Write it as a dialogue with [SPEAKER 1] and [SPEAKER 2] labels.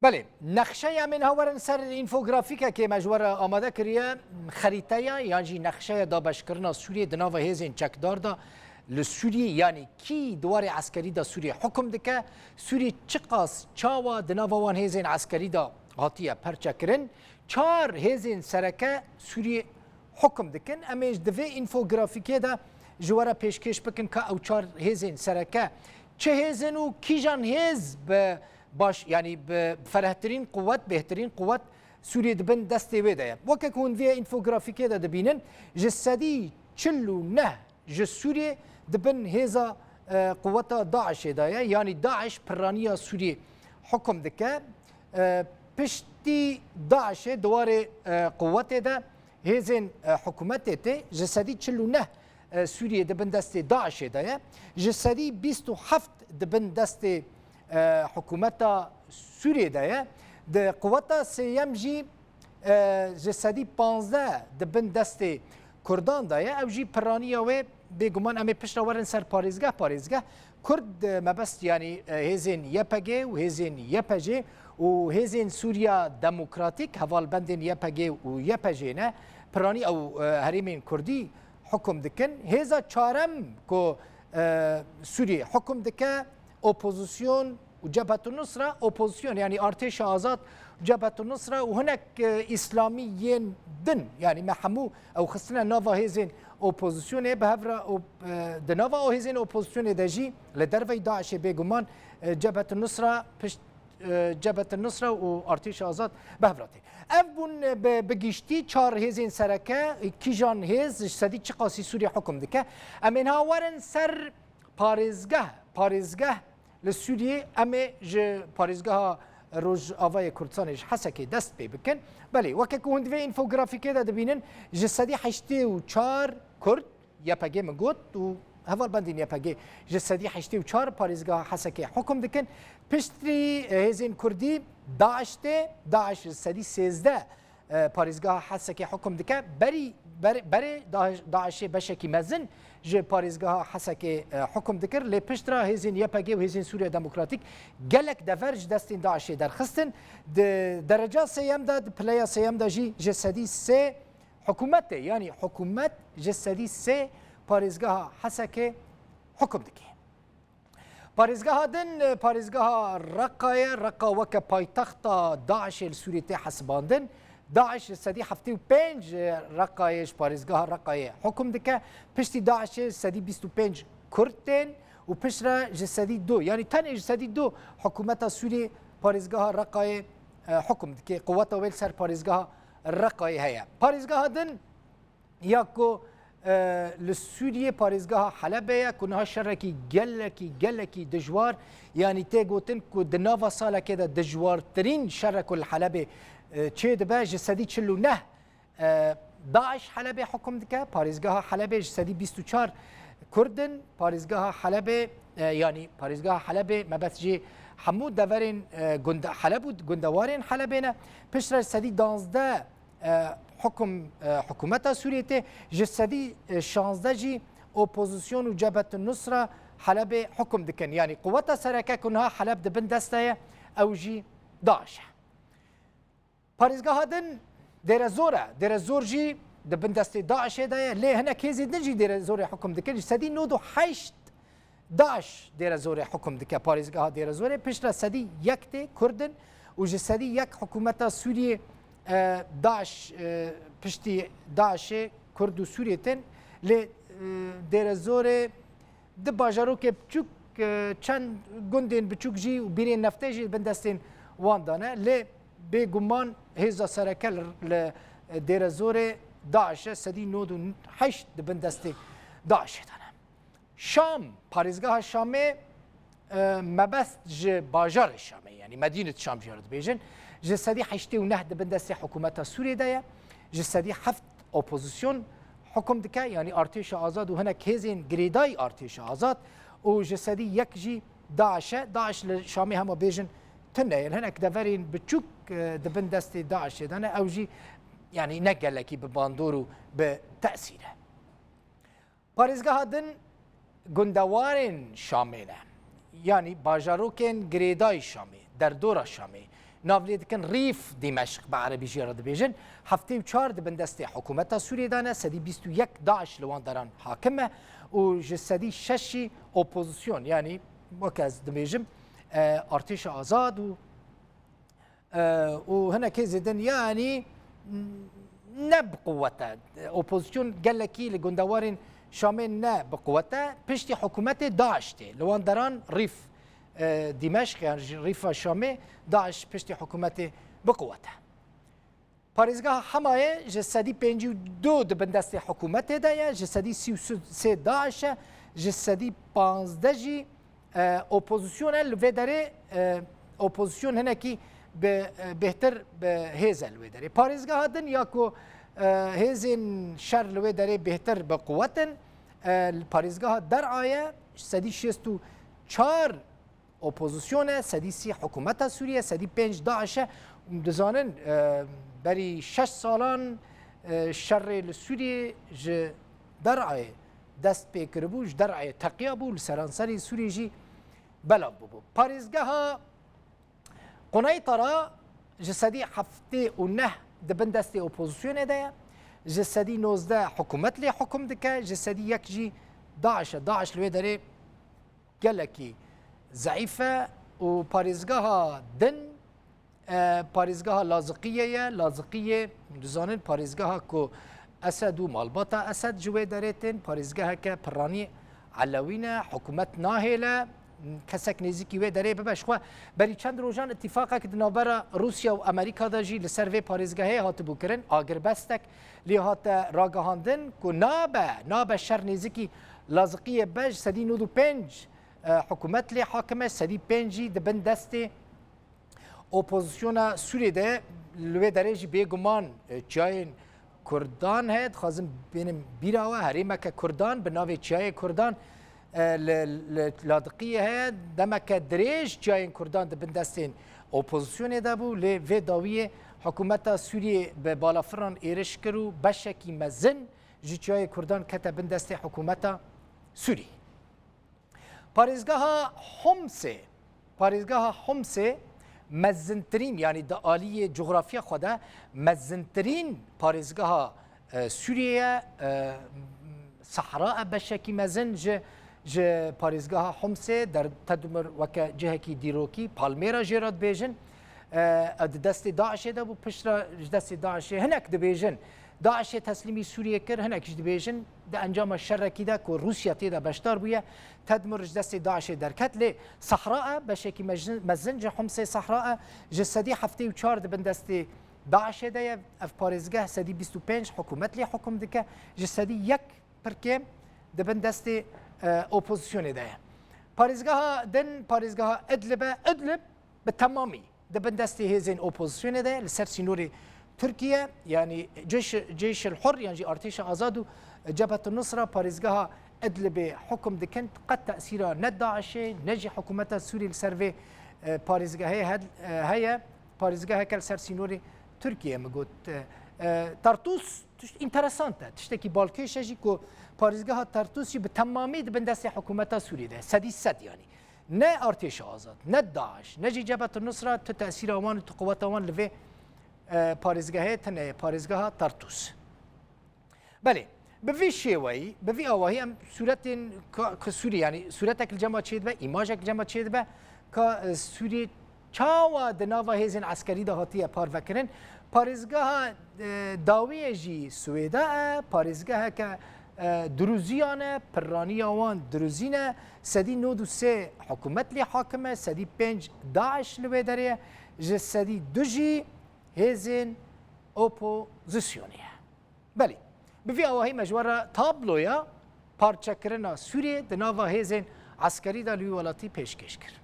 [SPEAKER 1] بله نقشه من هاورن سر اینفوگرافیکه که مجبور آماده کریه خریطه یعنی نقشه دا بشکرنا سوریه دناو هزین چکدار دا لسوریه یعنی کی دوار عسکری دا سوریه حکم دکه سوریه چقاس چاوا دناو وان هزین عسکری دا هاتیه پرچکرن چار هزین سرکه سوریه حکم دکن امیش دوه اینفوگرافیکه دا جواره پیشکش بکن که او چار هزین سرکه چه هزین و کی جان هز به باش يعني بفرهترين قوات بهترين قوات سوريا دبن دستي ويدا وكا كون فيها انفوغرافيكي دا دبينن جسدي تشلو نه جس سوريا دبن هيزا قوات داعش دايا يعني داعش برانيا سوريا حكم دكا بشتي داعش دوار قوات دا هيزن حكومتي جسدي تشلو نه سوريا دبن دستي داعش دايا جسدي 27 دبن دستي حکومت سوریه ده د قوت سیام جی جسدی 15 دبن دست کردان ده او جی پرانی و بگمان امی پشت ورن سر پاریزگاه کرد مبست یعنی هزین یپگه و هزین یپجه و هزین سوریا دموکراتیک حوال بندین یپگه و یپجه نه پرانی او هریمین کردی حکم دکن هزا چارم که سوریه حکم دکه اپوزیسیون و جبهة النصرة اپوزیسیون يعني ارتش آزاد جبهة النصرة وهناك اسلاميين دن يعني محمو او خصنا نوفا هيزين اپوزیسیون بهفرا دنوفا او هيزين اپوزیسیون دجي لدرفي داعش بيغمان جبهة النصرة جبهة النصرة وارتش آزاد بهفراته افبون بگیشتی چار هزین سرکه کیجان هز سدی چقاسی سوریه حکم دکه امینها ورن سر پارێزگاه لە سووریێ ئەمێ ji پارێزگەها ڕۆژئاوای کوردستانیش حەسەکێ دەست پێ بکەن بەێ وەکێک هەندێ ئینفۆگرافیکێدا دەبینن ji سەدی هەشتێ و چار کورد یەپەگێ من گوت و هەڤڵبەندین یەپەگێ ji سەدی هەشتێ و چار پارێزگەها حەسەکێ حکم دکەن پشتی هێزین کوردی داعش تێ داعش سەدی سێزدە پارێزگەها حەسەکێ حکم دکە بەرێ داعشێ بەشێکی مەزن جه پارێزگەها حەسەکێ حکم دکر لێ پشترا هێزین یەپەگێ و هێزین سووریا دموکراتیک gelek dever ji destên Daişê derxistin di dereca sêyemda di pileya sêyemda jî ji sedî sê hikûmet tê yanî hikûmet ji sedî sê parêzgeha Hesekê hukum dike. Parêzgeha din parêzgeha Reqa weke paytexta Daişê li Sûriyê tê hesibandin داعش سدی هفته و 5 رقایش پارێزگەها رقایە حکم دکه پشتی داعش سدی 25 کردن و پشت را جسدی 2 یعنی تنه جسدی 2 حکومت سوریه پارێزگەها رقایە حکم دکه قوت ویل سر پارێزگەها رقایە هەیە پارێزگەها دن یاکو لسوریه پارێزگەها حەلەبەیە کونها شەڕێکی gelekî دژوار یعنی تێ گوتن کو di nava salekê de dijwartirîn şerek û li Helebê چه دبه جسدی 49 داعش حلبه حکم دکه پارێزگەها حلبه جسدی 24 کردن پارێزگەها حلبه یعنی پارێزگەها حلبه مبت جی همو دورین حلب و گندوارین حلبه نه پشت جسدی 12 حکومت سوریه ته جسدی 16 جی اپوزیسیون و جبهة النصرة حلبه حکم دکن یعنی قوت سرکه کنها حلب دبن دسته او جی داعش پارێزگەها din dêre zor jî di bin destê Daişê de ye lê hinek hêzê din jî dêre zorê hukm dike ji sedî 98 Daş dêre zorê hukm dike parêzgeha dêre zorê piştre sedî yek tê Kurdin û ji sedî yek hikûmeta Sûriyê Daş piştî Daişê Kurd û Sûriyê tên lê dêre zorê di bajarokê biçûk çend gundên biçûk jî û bîrên neftê jî bin destên wan dane lê بێگومان هێزا سەرەکە لە دێرە زۆرێ داعشە سەدی 98 دبن دەستێ داعشێدانە شام پارێزگەها شامێ مەبەست ji bajarê Şamê yanî Medînet Şam jî dibêjin ji sedî 89 dibin destê hikûmeta Sûriyê de ye ji sedî 7 opozîsyon hukum dike yanî artêşa azad û hinek hêzên girêdayî artêşa azad û ji sedî yek jî Daişe Daeş li Şamê hema bêjin tune hinek deverên biçûk dibin destê Daişê de ne ew jî yanî ne gelekî bi bandor û bi tesîre. Parêzgeha din gundewarên Şamê ne yanî bajarokên girêdayî Şamê derdora Şamê نافلي دكن ريف دمشق بعربي جيرد بيجن هفتي وشار دبن دستي حكومة سوريا دانا سدي 21 داعش لوان داران حاكمة وجسدي ششي اوبوزيسيون يعني وكاز دبيجم ارتش آزاد وهنا كيزدن يعني بقوته اوبوزيسيون قال لك لجندوارين شامل بقوته بشتي حكومة داعش لوان داران ريف دمشق يعني ريف شامي داعش بشتي حكومته بقوته پارێزگا حمایە ji sedî pêncî û du dibin destê hikûmetê de ye ji sedî sê Daeş e ji sedî panzdeh jî opozîsyon e li vê derê opozîsyon hinekî bêhtir bi hêz e li vê derê. Parêzgeha din ya ku hêzên şer li vê derê bêhtir bi quwetin parêzgeha der'a ye sedî şêst û çar opozîsyon e sedî sî hikûmeta Sûriye sedî pênc Daeş e dizanin بري 6 سالان شر لسوريا ج درعي دست بكربو ج درعي تقيابو لسرانسري سوريا جي بلاب بو باريزگاها قنيطرة جسدي حفتي ونه دبن دستي اوبوزيسيون ده جسدي 19 حكومت لي حكم دكا جسدي يكجي داعش لوي دري قالكي ضعيفة وباريزگاها دن پارێزگاها لازقیه دزانن پارێزگاها کو اسد و مالباتا اسد جوی درێتن پارێزگاها که پرانی علوینه حکومت ناهێله کەسێک نێزیکی وێ دەرێ ببەش خوا بەری چەند ڕۆژان اتفاقێک دناوبەرە رووسیا و ئەمریکادا ژی لەسەر vê پارێزگاهەیە هاتبووکردن ئاگربەستێک لێ هاتە ڕاگەهاندن کو نابە شەر نێزیکی لازقیە بەش سەدی 95 حکومت لێ حاکمە سەدی پێنجی دبن دەستێ اوپوزیسیون سوریه لوی درجی بیگمان چای کردان هست خازم بینم بیراوه هریمه که کردان به نام چای کردان لادقیه هست دمه که درج چای کردان دبن دستین اوپوزیسیون دابو لی داویه حکومت سوریه به بالافران ایرش کرو بشکی مزن جی چای کردان کتا بن دست حکومت سوریه پارێزگاها حمسه مزنترین یعنی د عالی جغرافیا خدا مزنترین پارێزگاها سوریه صحراء بشکی مزن ج پارێزگاها حمسه در تدمر وک جهکی دیروکی پالمیرا جرات بیژن دست داعش ده بو پشت دست داعش هناك دبیژن داعش تسلیمی سوریه کر هناك دبیژن ده انجام شرکی ده کو روسیا تیدا بشتار بویه تدمر دست داعش درکت لی صحراء بشکی مزن ج حمسه صحراء جسدی هفته و 4 دبن دست داعش ده اف پارێزگاه سدی 25 حکومت لی حکم دکه جسدی یک پرکم دبن دست اوپوزیسیون ده پارێزگاها ادلب به تمامی دبن دست هزین اوپوزیسیون ده لسر سینوری تركيا يعني جيش الحر يعني ارتش آزاد جبهة النصرة باريزگاها ادلب حكم دكنت قد تأثيرها ند داعش نجي حكومة سوريا السرفي باريزگاها هي باريزگاها كالسر سينوري تركيا مقول طرطوس انترسانته تشتكي بالكيش جيكو باريزگاها طرطوس بتمامي بندس حكومة سوريا ده سدي سد يعني نه ارتش آزاد نه داعش نجي جبهة النصرة تأثير اوان قوات اوان لفي پارێزگاهەیە تەنەیە پارێزگاها تەرتوس بەێ بڤی شێوەی بڤی ئاواهی ئەم سوورەتێن کە سووری ینی سوورەتێک جەما چێت بە ئیماژێک جەما چێت بە کە سووری چاوە دناوە هێزن عسکەریدا هاتیە پارڤەکردن پارێزگاها داویەژی سوێداە پارێزگاهە کە دروزیانە پڕانی ئەوان دروزینە سەدی 93 حکومەت لێ حاکمە سەدی 5 داعش لەوێ دەرەیە ژە سەدی دوژی هزين اوبوزيسيونيه بلي بفي اوهي مجوره تابلويا بارچكرنا سوريا دناوا هزين عسكري دا الولاياتي پیشکش کرد